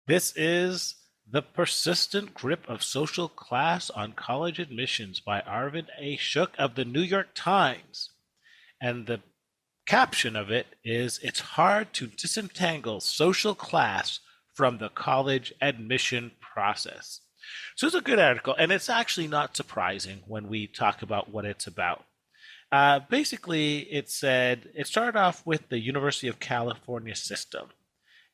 This is The Persistent Grip of Social Class on College Admissions by Arvind A. Shook of the New York Times. And the caption of it is, "It's hard to disentangle social class from the college admission process." So it's a good article, and it's actually not surprising when we talk about what it's about. Basically, it said it started off with the University of California system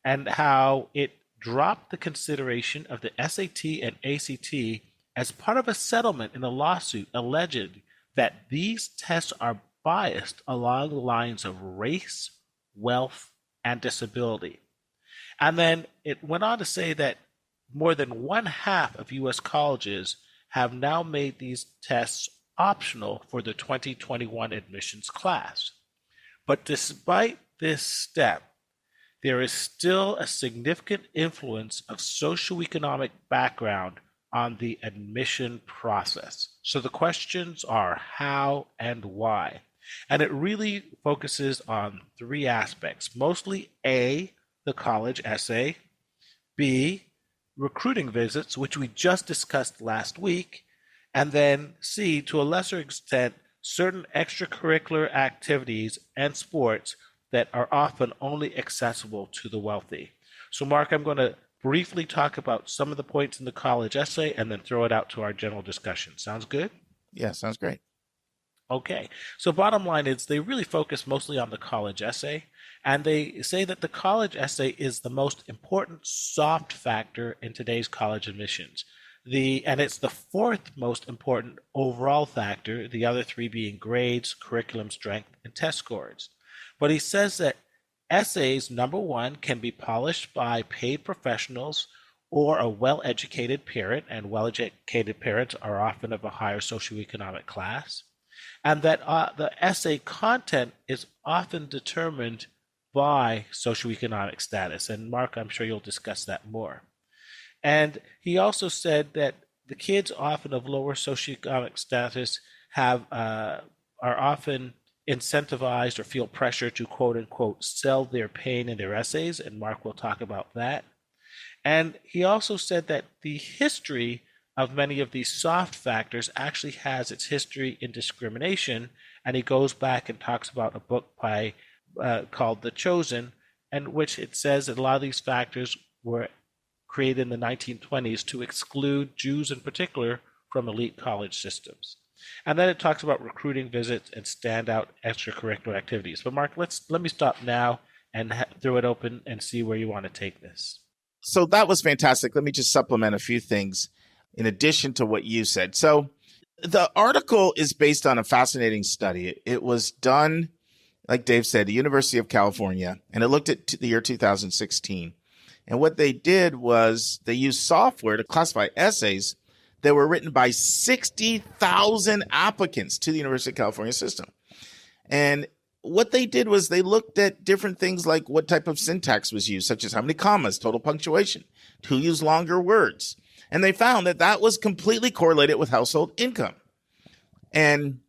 and how it dropped the consideration of the SAT and ACT as part of a settlement in a lawsuit alleging that these tests are biased along the lines of race, wealth, and disability. And then it went on to say that more than one half of U.S. colleges have now made these tests optional for the 2021 admissions class. But despite this step, there is still a significant influence of socioeconomic background on the admission process. So the questions are how and why. And it really focuses on three aspects, mostly A, the college essay, B, recruiting visits, which we just discussed last week, and then C, to a lesser extent, certain extracurricular activities and sports that are often only accessible to the wealthy. So Mark, I'm going to briefly talk about some of the points in the college essay and then throw it out to our general discussion. Sounds good? Yeah, sounds great. Okay, so bottom line is they really focus mostly on the college essay, and they say that the college essay is the most important soft factor in today's college admissions. And it's the fourth most important overall factor, the other three being grades, curriculum strength, and test scores. But he says that essays, number one, can be polished by paid professionals or a well-educated parent, and well-educated parents are often of a higher socioeconomic class, and that the essay content is often determined by socioeconomic status. And Mark, I'm sure you'll discuss that more. And he also said that the kids often of lower socioeconomic status are often incentivized or feel pressure to quote unquote sell their pain in their essays, and Mark will talk about that. And he also said that the history of many of these soft factors actually has its history in discrimination, and he goes back and talks about a book by called The Chosen, in which it says that a lot of these factors were created in the 1920s to exclude Jews in particular from elite college systems. And then it talks about recruiting visits and standout extracurricular activities. But Mark, let me stop now and throw it open and see where you want to take this. So that was fantastic. Let me just supplement a few things in addition to what you said. So the article is based on a fascinating study. It was done, like Dave said, the University of California, and it looked at the year 2016. And what they did was they used software to classify essays that were written by 60,000 applicants to the University of California system. And what they did was they looked at different things like what type of syntax was used, such as how many commas, total punctuation, who used longer words. And they found that that was completely correlated with household income. And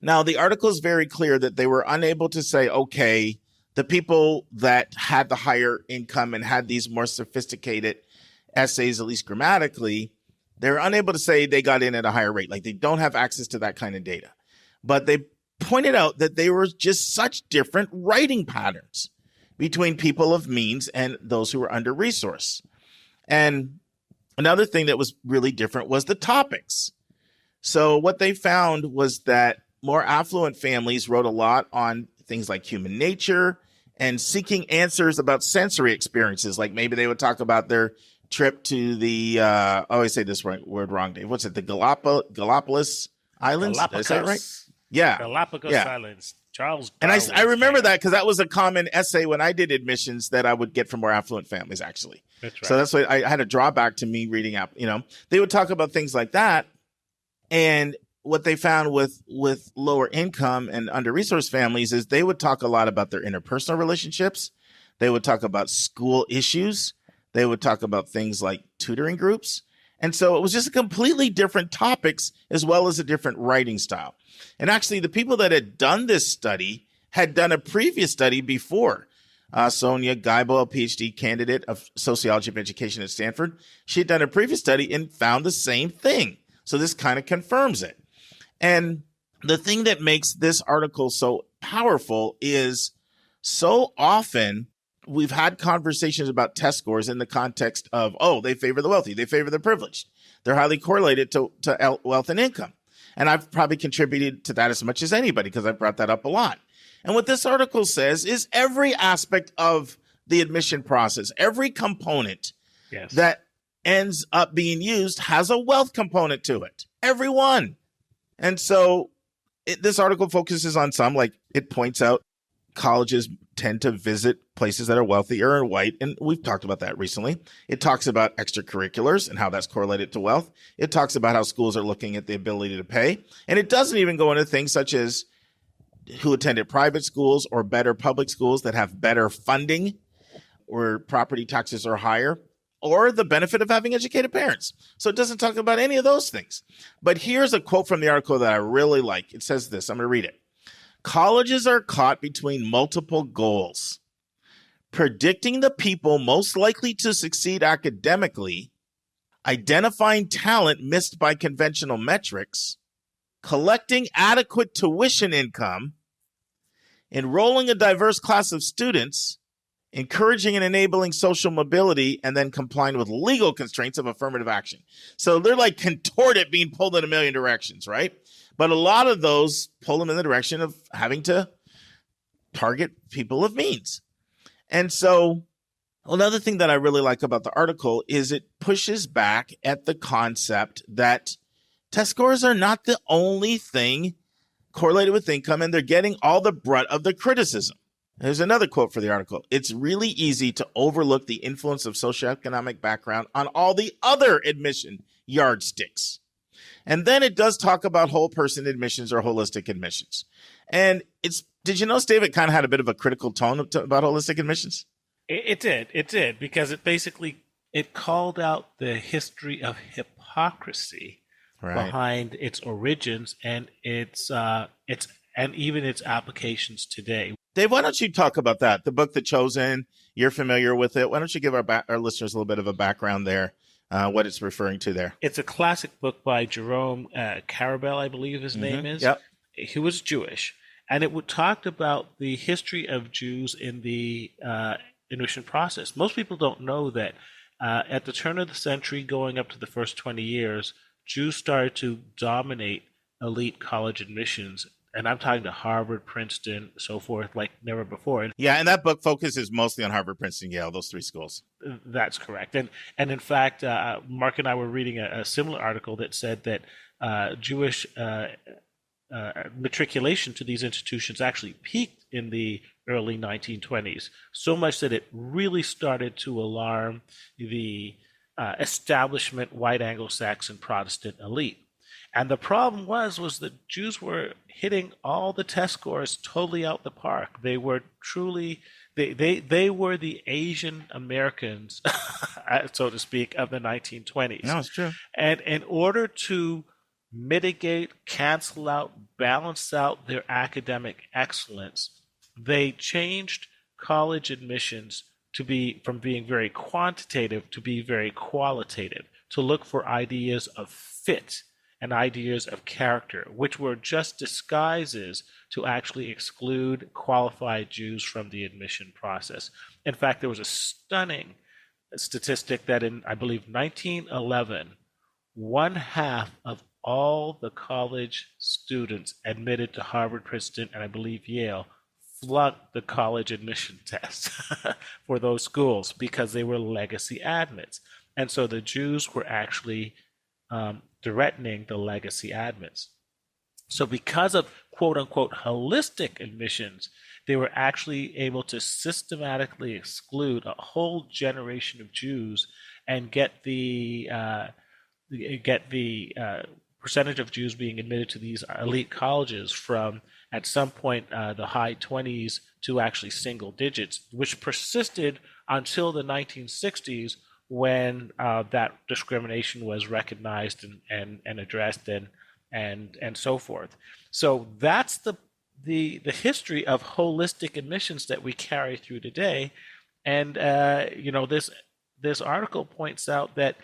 now the article is very clear that they were unable to say, okay, the people that had the higher income and had these more sophisticated essays, at least grammatically, they're unable to say they got in at a higher rate. Like they don't have access to that kind of data. But they pointed out that they were just such different writing patterns between people of means and those who were under-resourced. And another thing that was really different was the topics. So what they found was that more affluent families wrote a lot on things like human nature and seeking answers about sensory experiences. Like maybe they would talk about their trip to the, I always say this word wrong, Dave. What's it? The Galapagos Islands? Galapagos. Is that right? Yeah. Galapagos Islands. Charles Darwin. And I remember that because that was a common essay when I did admissions that I would get from more affluent families, actually. That's right. So that's what I had a drawback to me reading out. They would talk about things like that. And what they found with lower income and under-resourced families is they would talk a lot about their interpersonal relationships. They would talk about school issues. They would talk about things like tutoring groups. And so it was just completely different topics as well as a different writing style. And actually, the people that had done this study had done a previous study before Sonia Geibel, a PhD candidate of sociology of education at Stanford, she had done a previous study and found the same thing. So this kind of confirms it. And the thing that makes this article so powerful is so often we've had conversations about test scores in the context of, oh, they favor the wealthy, they favor the privileged. They're highly correlated to wealth and income. And I've probably contributed to that as much as anybody because I've brought that up a lot. And what this article says is every aspect of the admission process, every component that ends up being used has a wealth component to it. Every one. And so this article focuses on some, like it points out colleges tend to visit places that are wealthier and white. And we've talked about that recently. It talks about extracurriculars and how that's correlated to wealth. It talks about how schools are looking at the ability to pay. And it doesn't even go into things such as who attended private schools or better public schools that have better funding or property taxes are higher, or the benefit of having educated parents. So it doesn't talk about any of those things. But here's a quote from the article that I really like. It says this. I'm going to read it. Colleges are caught between multiple goals: predicting the people most likely to succeed academically, identifying talent missed by conventional metrics, collecting adequate tuition income, enrolling a diverse class of students, encouraging and enabling social mobility, and then complying with legal constraints of affirmative action. So they're like contorted, being pulled in a million directions, right? But a lot of those pull them in the direction of having to target people of means. And so another thing that I really like about the article is it pushes back at the concept that test scores are not the only thing correlated with income, and they're getting all the brunt of the criticism. There's another quote for the article. It's really easy to overlook the influence of socioeconomic background on all the other admission yardsticks. And then it does talk about whole person admissions or holistic admissions. And did you notice, David, kind of had a bit of a critical tone about holistic admissions? It did, because it called out the history of hypocrisy behind its origins and even its applications today. Dave, why don't you talk about that? The book, The Chosen, you're familiar with it. Why don't you give our listeners a little bit of a background there, what it's referring to there? It's a classic book by Jerome Carabel, I believe his name is. Yep. He was Jewish. And it talked about the history of Jews in the admission process. Most people don't know that at the turn of the century, going up to the first 20 years, Jews started to dominate elite college admissions. And I'm talking to Harvard, Princeton, so forth, like never before. Yeah, and that book focuses mostly on Harvard, Princeton, Yale, those three schools. That's correct. And in fact, Mark and I were reading a similar article that said that Jewish matriculation to these institutions actually peaked in the early 1920s, so much that it really started to alarm the establishment white Anglo-Saxon Protestant elite. And the problem was that Jews were hitting all the test scores totally out the park. They were truly, they were the Asian Americans, so to speak, of the 1920s. No, it's true. And in order to mitigate, cancel out, balance out their academic excellence, they changed college admissions from being very quantitative to be very qualitative, to look for ideas of fit and ideas of character, which were just disguises to actually exclude qualified Jews from the admission process. In fact, there was a stunning statistic that in, I believe, 1911, one half of all the college students admitted to Harvard, Princeton, and I believe Yale flunked the college admission test for those schools because they were legacy admits. And so the Jews were actually threatening the legacy admits. So because of quote unquote holistic admissions, they were actually able to systematically exclude a whole generation of Jews and get the percentage of Jews being admitted to these elite colleges from, at some point, the high 20s to actually single digits, which persisted until the 1960s, when that discrimination was recognized and addressed and so forth. So that's the the history of holistic admissions that we carry through today. And this article points out that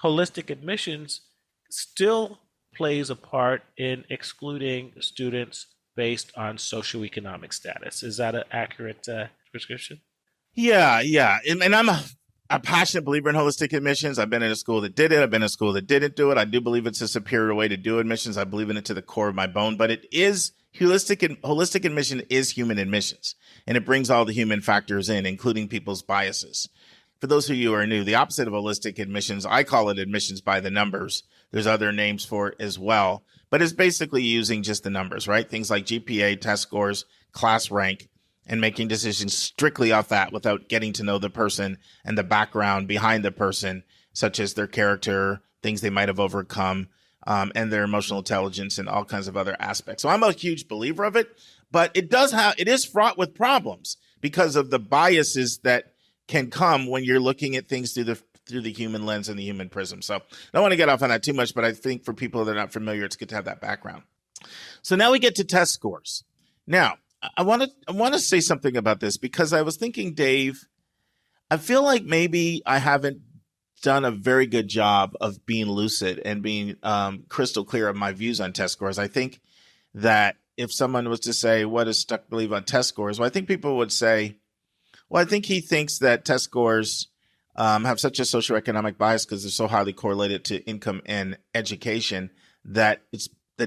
holistic admissions still plays a part in excluding students based on socioeconomic status. Is that an accurate description? Yeah, yeah. And I'm a passionate believer in holistic admissions. I've been in a school that did it. I've been in a school that didn't do it. I do believe it's a superior way to do admissions. I believe in it to the core of my bone, but it is holistic admission is human admissions, and it brings all the human factors in, including people's biases. For those of you who are new, the opposite of holistic admissions, I call it admissions by the numbers. There's other names for it as well, but it's basically using just the numbers, right? Things like GPA, test scores, class rank, and making decisions strictly off that without getting to know the person and the background behind the person, such as their character, things they might have overcome, and their emotional intelligence and all kinds of other aspects. So I'm a huge believer of it, but it is fraught with problems because of the biases that can come when you're looking at things through the human lens and the human prism. So I don't want to get off on that too much, but I think for people that are not familiar, it's good to have that background. So now we get to test scores. Now, I want to say something about this because I was thinking, Dave, I feel like maybe I haven't done a very good job of being lucid and being crystal clear of my views on test scores. I think that if someone was to say, what does Stuck believe on test scores? Well, I think people would say, well, I think he thinks that test scores have such a socioeconomic bias because they're so highly correlated to income and education that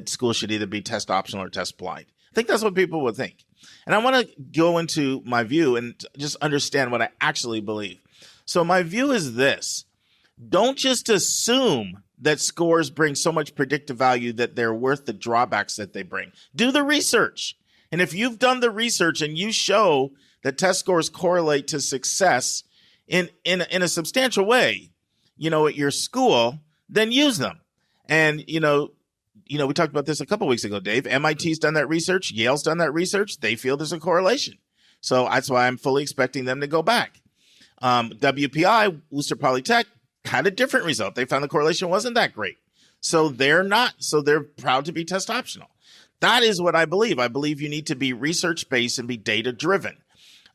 schools should either be test optional or test blind. I think that's what people would think. And I want to go into my view and just understand what I actually believe. So my view is this. Don't just assume that scores bring so much predictive value that they're worth the drawbacks that they bring. Do the research. And if you've done the research and you show that test scores correlate to success in a substantial way, at your school, then use them. And, we talked about this a couple weeks ago, Dave. MIT's done that research. Yale's done that research. They feel there's a correlation. So that's why I'm fully expecting them to go back. WPI, Worcester Polytech, had a different result. They found the correlation wasn't that great. So they're proud to be test optional. That is what I believe. I believe you need to be research-based and be data-driven.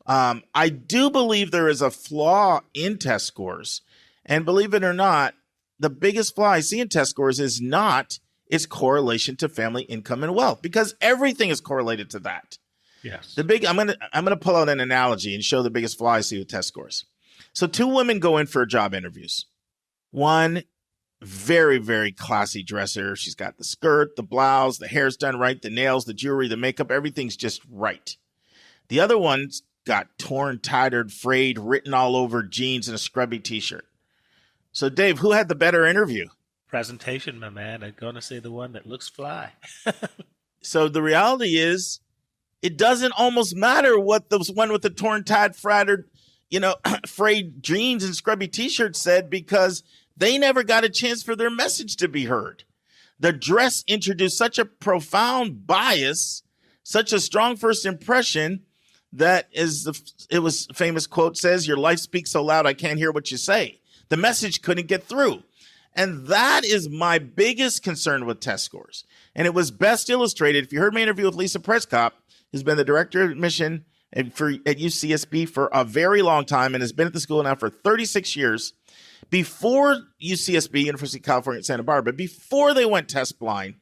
I do believe there is a flaw in test scores. And believe it or not, the biggest flaw I see in test scores is not its correlation to family income and wealth, because everything is correlated to that. Yes. I'm gonna pull out an analogy and show the biggest flaw I see with test scores. So two women go in for job interviews. One, very, very classy dresser. She's got the skirt, the blouse, the hair's done right, the nails, the jewelry, the makeup, everything's just right. The other one's got torn, tattered, frayed, written all over jeans and a scrubby t-shirt. So Dave, who had the better interview? Presentation, my man. I'm going to say the one that looks fly. So the reality is, it doesn't almost matter what the one with the torn, tattered, frattered, frayed jeans and scrubby t-shirt said, because they never got a chance for their message to be heard. The dress introduced such a profound bias, such a strong first impression, that it was famous quote says, your life speaks so loud I can't hear what you say. The message couldn't get through. And that is my biggest concern with test scores. And it was best illustrated, if you heard my interview with Lisa Prescott, who's been the director of admission at UCSB for a very long time and has been at the school now for 36 years. Before UCSB, University of California at Santa Barbara, before they went test blind,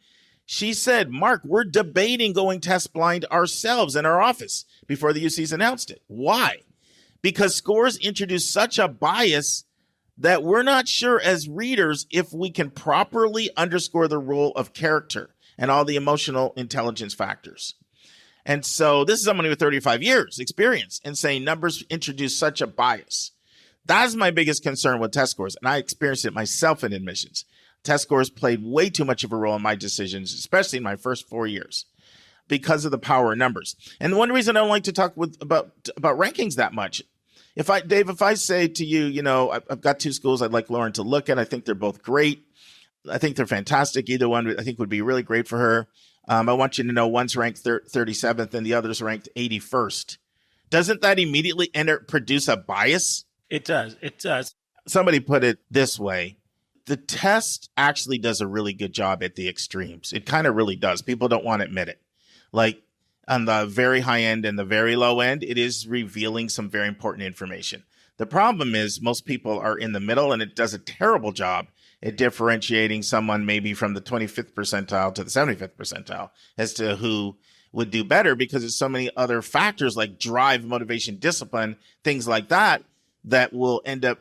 she said, Mark, we're debating going test blind ourselves in our office before the UCs announced it. Why? Because scores introduce such a bias that we're not sure as readers if we can properly underscore the role of character and all the emotional intelligence factors. And so this is someone with 35 years experience and saying numbers introduce such a bias. That's my biggest concern with test scores. And I experienced it myself in admissions. Test scores played way too much of a role in my decisions, especially in my first 4 years, because of the power of numbers. And one reason I don't like to talk about rankings that much, Dave, if I say to you, I've got two schools I'd like Lauren to look at. I think they're both great. I think they're fantastic. Either one I think would be really great for her. I want you to know one's ranked 37th and the other's ranked 81st. Doesn't that immediately produce a bias? It does. It does. Somebody put it this way. The test actually does a really good job at the extremes. It kind of really does. People don't want to admit it. Like on the very high end and the very low end, it is revealing some very important information. The problem is most people are in the middle, and it does a terrible job at differentiating someone maybe from the 25th percentile to the 75th percentile as to who would do better, because there's so many other factors like drive, motivation, discipline, things like that, that will end up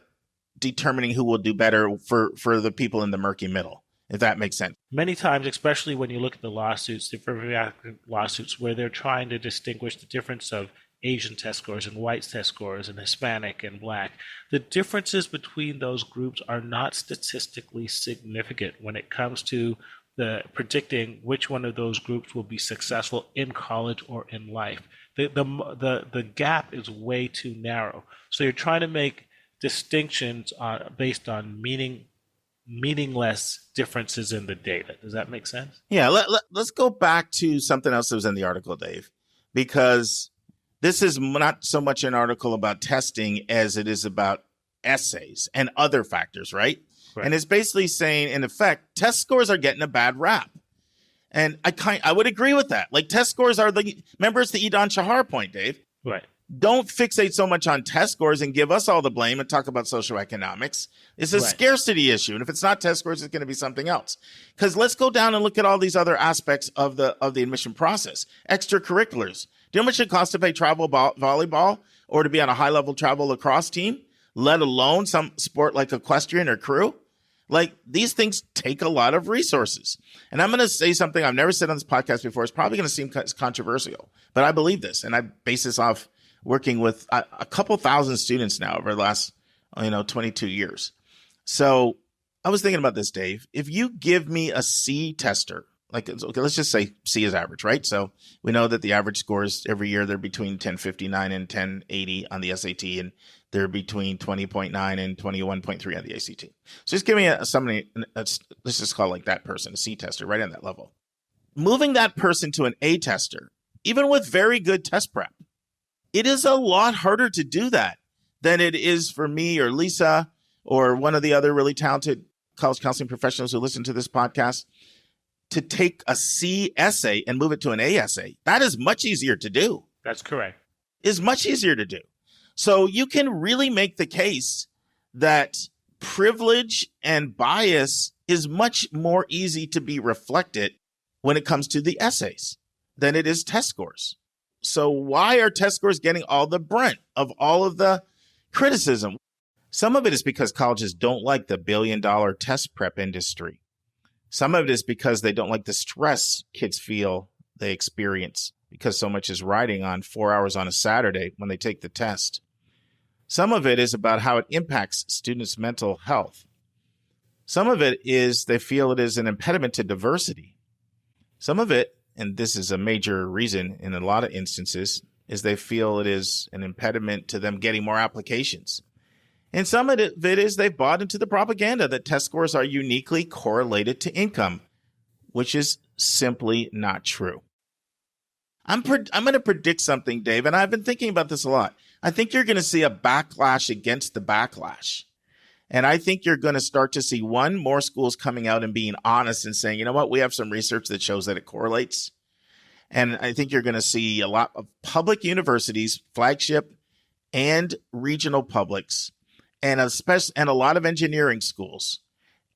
determining who will do better for the people in the murky middle, if that makes sense. Many times, especially when you look at the lawsuits, the affirmative lawsuits, where they're trying to distinguish the difference of Asian test scores and white test scores and Hispanic and Black, the differences between those groups are not statistically significant when it comes to the predicting which one of those groups will be successful in college or in life. The gap is way too narrow. So you're trying to make distinctions based on meaningless differences in the data. Does that make sense? Yeah, let's go back to something else that was in the article, Dave, because this is not so much an article about testing as it is about essays and other factors, right? Right. And it's basically saying, in effect, test scores are getting a bad rap. And I would agree with that. Like, test scores are remember, it's the Edan Shahar point, Dave. Right. Don't fixate so much on test scores and give us all the blame and talk about socioeconomics. It's a scarcity issue. And if it's not test scores, it's going to be something else. Because let's go down and look at all these other aspects of the admission process. Extracurriculars. Do you know how much it costs to play travel volleyball or to be on a high-level travel lacrosse team, let alone some sport like equestrian or crew? Like, these things take a lot of resources. And I'm going to say something I've never said on this podcast before. It's probably going to seem controversial, but I believe this. And I base this off working with a couple thousand students now over the last 22 years. So I was thinking about this, Dave. If you give me a C tester, okay, let's just say C is average, right? So we know that the average scores every year, they're between 1059 and 1080 on the SAT, and they're between 20.9 and 21.3 on the ACT. So just give me somebody, let's just call like that person, a C tester, right on that level. Moving that person to an A tester, even with very good test prep, it is a lot harder to do that than it is for me or Lisa or one of the other really talented college counseling professionals who listen to this podcast to take a C essay and move it to an A essay. That is much easier to do. That's correct. Is much easier to do. So you can really make the case that privilege and bias is much more easy to be reflected when it comes to the essays than it is test scores. So why are test scores getting all the brunt of all of the criticism? Some of it is because colleges don't like the billion-dollar test prep industry. Some of it is because they don't like the stress kids feel they experience because so much is riding on 4 hours on a Saturday when they take the test. Some of it is about how it impacts students' mental health. Some of it is they feel it is an impediment to diversity. Some of it, and this is a major reason in a lot of instances, is they feel it is an impediment to them getting more applications. And some of it is they've bought into the propaganda that test scores are uniquely correlated to income, which is simply not true. I'm going to predict something, Dave, and I've been thinking about this a lot. I think you're going to see a backlash against the backlash. And I think you're going to start to see, more schools coming out and being honest and saying, you know what, we have some research that shows that it correlates. And I think you're going to see a lot of public universities, flagship and regional publics, and a lot of engineering schools,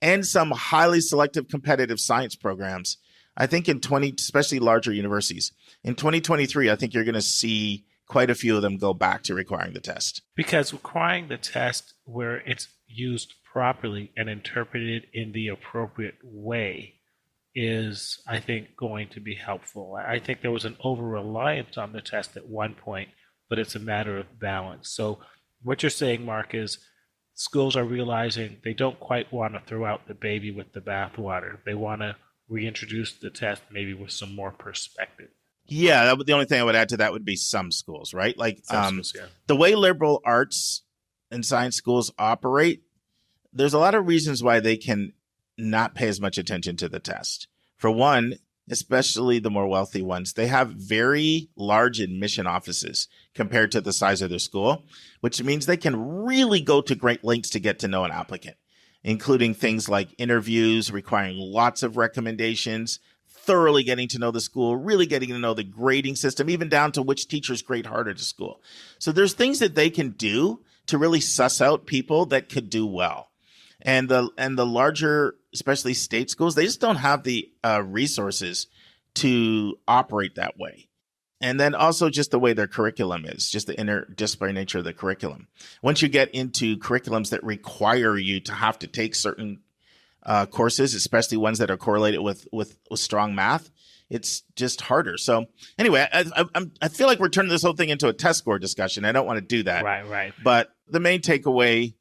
and some highly selective competitive science programs. I think especially larger universities, in 2023, I think you're going to see quite a few of them go back to requiring the test. Because requiring the test where it's used properly and interpreted in the appropriate way is, I think, going to be helpful. I think there was an over-reliance on the test at one point, but it's a matter of balance. So what you're saying, Mark, is schools are realizing they don't quite want to throw out the baby with the bathwater. They want to reintroduce the test maybe with some more perspective. Yeah, the only thing I would add to that would be some schools, right? Like Schools, yeah. The way liberal arts and science schools operate, there's a lot of reasons why they can not pay as much attention to the test. For one, especially the more wealthy ones, they have very large admission offices compared to the size of their school, which means they can really go to great lengths to get to know an applicant, including things like interviews requiring lots of recommendations, thoroughly getting to know the school, really getting to know the grading system, even down to which teachers grade harder to school. So there's things that they can do to really suss out people that could do well. And the larger, especially state schools, they just don't have the resources to operate that way. And then also just the way their curriculum is, just the interdisciplinary nature of the curriculum. Once you get into curriculums that require you to have to take certain courses, especially ones that are correlated with strong math, it's just harder. So anyway, I feel like we're turning this whole thing into a test score discussion. I don't want to do that. Right. But the main takeaway,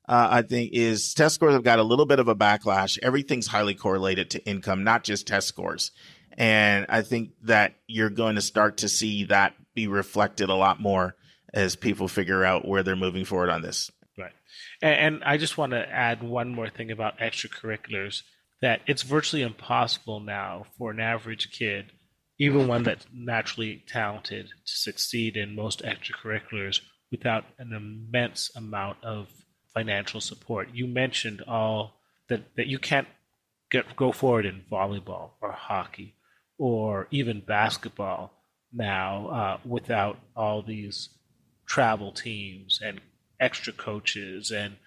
I think, is test scores have got a little bit of a backlash. Everything's highly correlated to income, not just test scores. And I think that you're going to start to see that be reflected a lot more as people figure out where they're moving forward on this. Right. And I just want to add one more thing about extracurriculars, that it's virtually impossible now for an average kid, even one that's naturally talented, to succeed in most extracurriculars without an immense amount of financial support. You mentioned all that you can't go forward in volleyball or hockey or even basketball now without all these travel teams and extra coaches and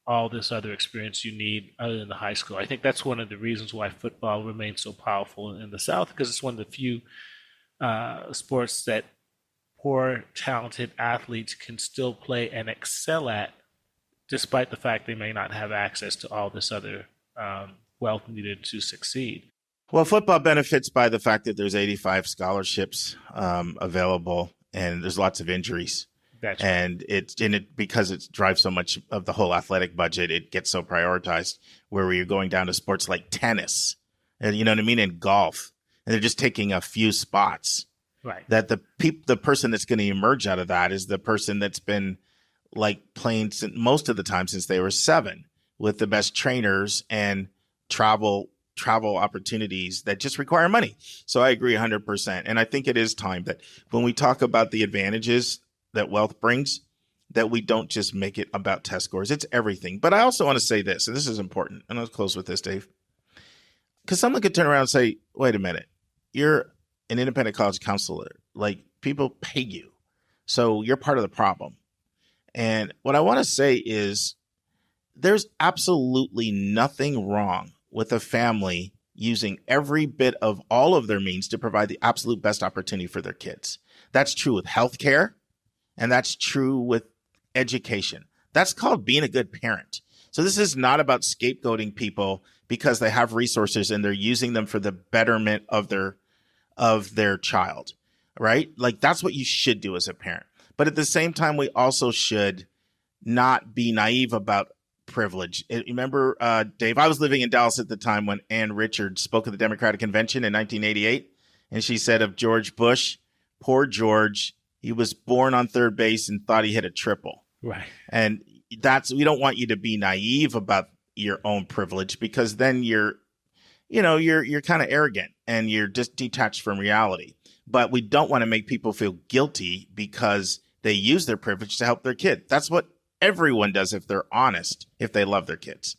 all this other experience you need other than the high school. I think that's one of the reasons why football remains so powerful in the South, because it's one of the few sports that poor, talented athletes can still play and excel at, despite the fact they may not have access to all this other wealth needed to succeed. Well, football benefits by the fact that there's 85 scholarships available, and there's lots of injuries. That's and right. Because it drives so much of the whole athletic budget, it gets so prioritized. Where you're going down to sports like tennis, and you know what I mean, and golf, and they're just taking a few spots. Right. That the person that's going to emerge out of that is the person that's been like playing most of the time since they were 7, with the best trainers and travel opportunities that just require money. So I agree 100%. And I think it is time that when we talk about the advantages that wealth brings, that we don't just make it about test scores. It's everything. But I also want to say this, and this is important. And I'll close with this, Dave. Because someone could turn around and say, wait a minute, you're an independent college counselor. Like, people pay you. So you're part of the problem. And what I want to say is there's absolutely nothing wrong with a family using every bit of all of their means to provide the absolute best opportunity for their kids. That's true with healthcare, and that's true with education. That's called being a good parent. So this is not about scapegoating people because they have resources and they're using them for the betterment of their child, right? Like, that's what you should do as a parent. But at the same time, we also should not be naive about privilege. Remember, Dave, I was living in Dallas at the time when Ann Richards spoke at the Democratic Convention in 1988. And she said of George Bush, poor George, he was born on third base and thought he hit a triple. Right. And we don't want you to be naive about your own privilege, because then you're kind of arrogant and you're just detached from reality. But we don't want to make people feel guilty because they use their privilege to help their kid. That's what everyone does if they're honest, if they love their kids.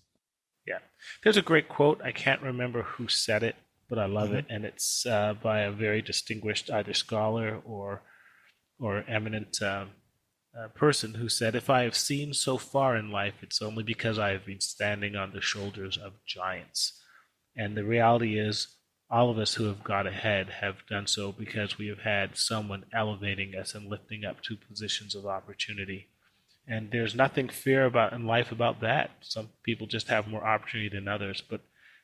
Yeah. There's a great quote. I can't remember who said it, but I love it. And it's by a very distinguished either scholar or eminent person who said, "If I have seen so far in life, it's only because I have been standing on the shoulders of giants." And the reality is, all of us who have got ahead have done so because we have had someone elevating us and lifting up to positions of opportunity. And there's nothing fair in life about that. Some people just have more opportunity than others, but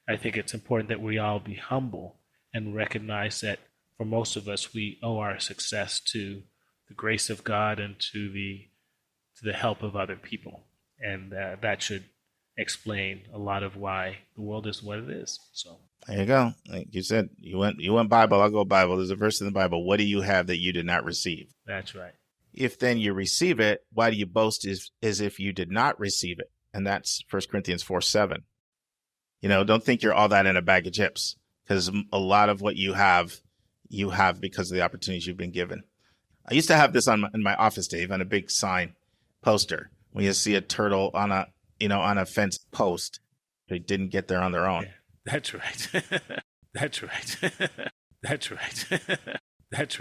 I think it's important that we all be humble and recognize that for most of us, we owe our success to the grace of God and to the help of other people. And that should explain a lot of why the world is what it is. So there you go. Like you said, you went Bible, I'll go Bible. There's a verse in the Bible. What do you have that you did not receive? That's right. If then you receive it, why do you boast as if you did not receive it? And that's 1 Corinthians 4:7. Don't think you're all that in a bag of chips, because a lot of what you have because of the opportunities you've been given. I used to have this in my office, Dave, on a big sign poster. When you see a turtle on a fence post, they didn't get there on their own. Yeah, that's right. That's right. That's right. That's right.